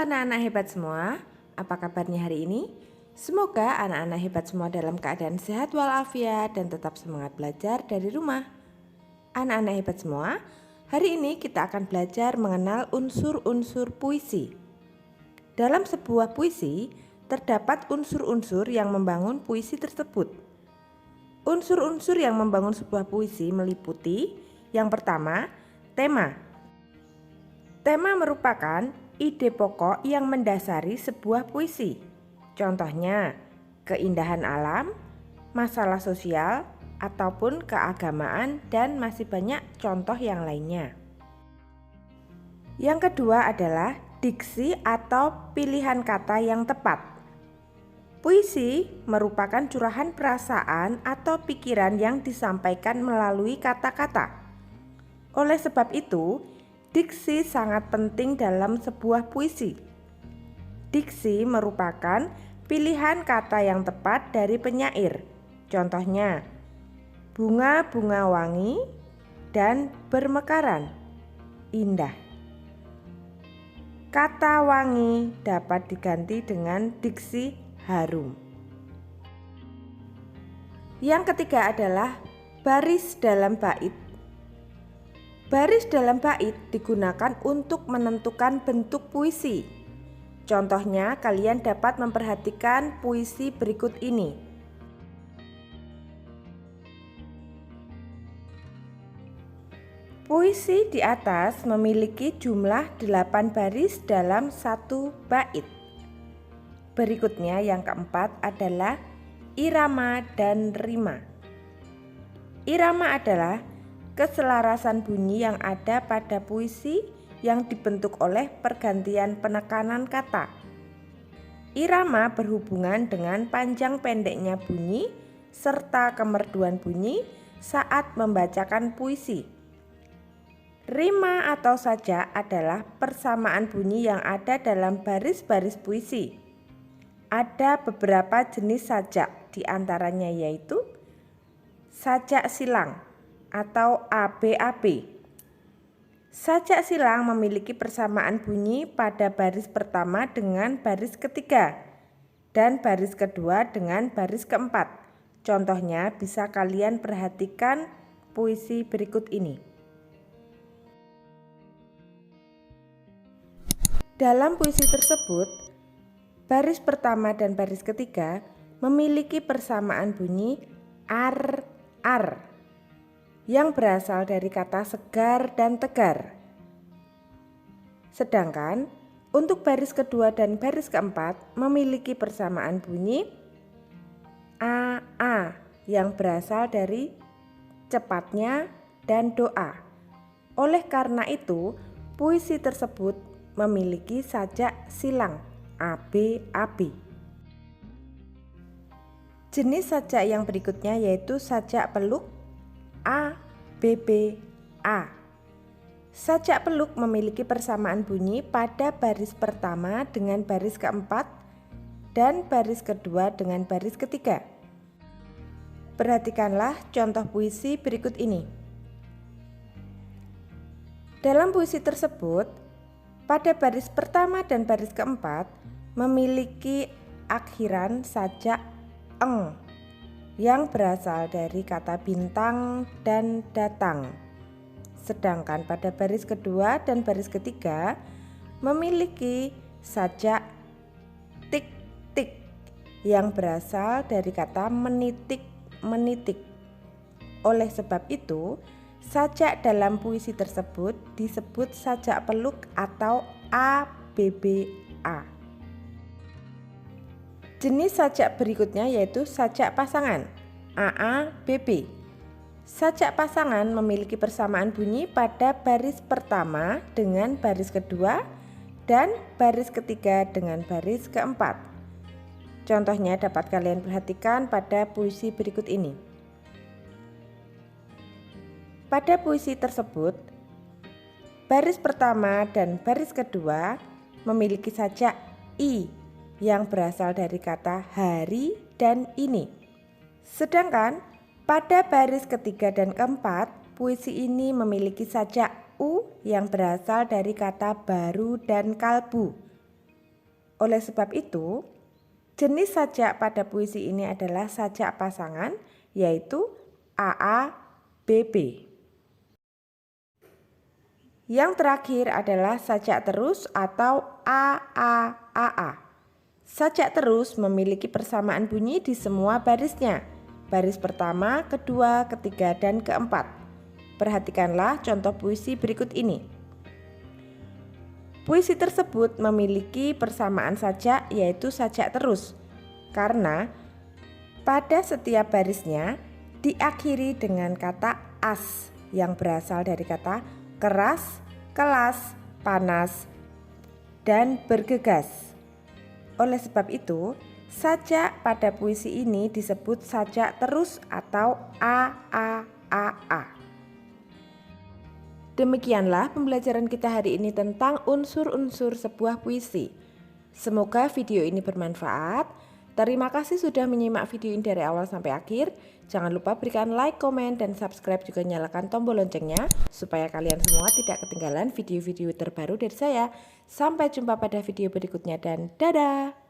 anak-anak hebat semua, apa kabarnya hari ini? Semoga anak-anak hebat semua dalam keadaan sehat walafiat dan tetap semangat belajar dari rumah. Anak-anak hebat semua, hari ini kita akan belajar mengenal unsur-unsur puisi. Dalam sebuah puisi, terdapat unsur-unsur yang membangun puisi tersebut. Unsur-unsur yang membangun sebuah puisi meliputi yang pertama, tema. Tema merupakan ide pokok yang mendasari sebuah puisi. Contohnya, keindahan alam, masalah sosial, ataupun keagamaan, dan masih banyak contoh yang lainnya. Yang kedua adalah diksi atau pilihan kata yang tepat. Puisi merupakan curahan perasaan atau pikiran yang disampaikan melalui kata-kata. Oleh sebab itu, diksi sangat penting dalam sebuah puisi. Diksi merupakan pilihan kata yang tepat dari penyair. Contohnya, bunga-bunga wangi dan bermekaran, indah. Kata wangi dapat diganti dengan diksi harum. Yang ketiga adalah baris dalam bait. Baris dalam bait digunakan untuk menentukan bentuk puisi. Contohnya, kalian dapat memperhatikan puisi berikut ini. Puisi di atas memiliki jumlah 8 baris dalam satu bait. Berikutnya yang keempat adalah irama dan rima. Irama adalah keselarasan bunyi yang ada pada puisi yang dibentuk oleh pergantian penekanan kata. Irama berhubungan dengan panjang pendeknya bunyi serta kemerduan bunyi saat membacakan puisi. Rima atau sajak adalah persamaan bunyi yang ada dalam baris-baris puisi. Ada beberapa jenis sajak, diantaranya yaitu sajak silang atau ABAB. Sajak silang memiliki persamaan bunyi pada baris pertama dengan baris ketiga dan baris kedua dengan baris keempat. Contohnya bisa kalian perhatikan puisi berikut ini. Dalam puisi tersebut, baris pertama dan baris ketiga memiliki persamaan bunyi ar yang berasal dari kata segar dan tegar. Sedangkan untuk baris kedua dan baris keempat memiliki persamaan bunyi a yang berasal dari cepatnya dan doa. Oleh karena itu, puisi tersebut memiliki sajak silang ABAB. Jenis sajak yang berikutnya yaitu sajak peluk ABBA. Sajak peluk memiliki persamaan bunyi pada baris pertama dengan baris keempat dan baris kedua dengan baris ketiga. Perhatikanlah contoh puisi berikut ini. Dalam puisi tersebut, pada baris pertama dan baris keempat memiliki akhiran sajak eng yang berasal dari kata bintang dan datang. Sedangkan pada baris kedua dan baris ketiga memiliki sajak tik-tik yang berasal dari kata menitik-menitik. Oleh sebab itu, sajak dalam puisi tersebut disebut sajak peluk atau ABBA. Jenis sajak berikutnya yaitu sajak pasangan AABB. Sajak pasangan memiliki persamaan bunyi pada baris pertama dengan baris kedua dan baris ketiga dengan baris keempat. Contohnya dapat kalian perhatikan pada puisi berikut ini. Pada puisi tersebut, baris pertama dan baris kedua memiliki sajak I yang berasal dari kata hari dan ini. Sedangkan pada baris ketiga dan keempat, puisi ini memiliki sajak U yang berasal dari kata baru dan kalbu. Oleh sebab itu, jenis sajak pada puisi ini adalah sajak pasangan, yaitu AA-BB. Yang terakhir adalah sajak terus atau AAAA. Sajak terus memiliki persamaan bunyi di semua barisnya. Baris pertama, kedua, ketiga, dan keempat. Perhatikanlah contoh puisi berikut ini. Puisi tersebut memiliki persamaan sajak, yaitu sajak terus, karena pada setiap barisnya diakhiri dengan kata as yang berasal dari kata keras, kelas, panas, dan bergegas. Oleh sebab itu, sajak pada puisi ini disebut sajak terus atau AAAA. Demikianlah pembelajaran kita hari ini tentang unsur-unsur sebuah puisi. Semoga video ini bermanfaat. Terima kasih sudah menyimak video ini dari awal sampai akhir. Jangan lupa berikan like, komen, dan subscribe, juga nyalakan tombol loncengnya supaya kalian semua tidak ketinggalan video-video terbaru dari saya. Sampai jumpa pada video berikutnya dan dadah!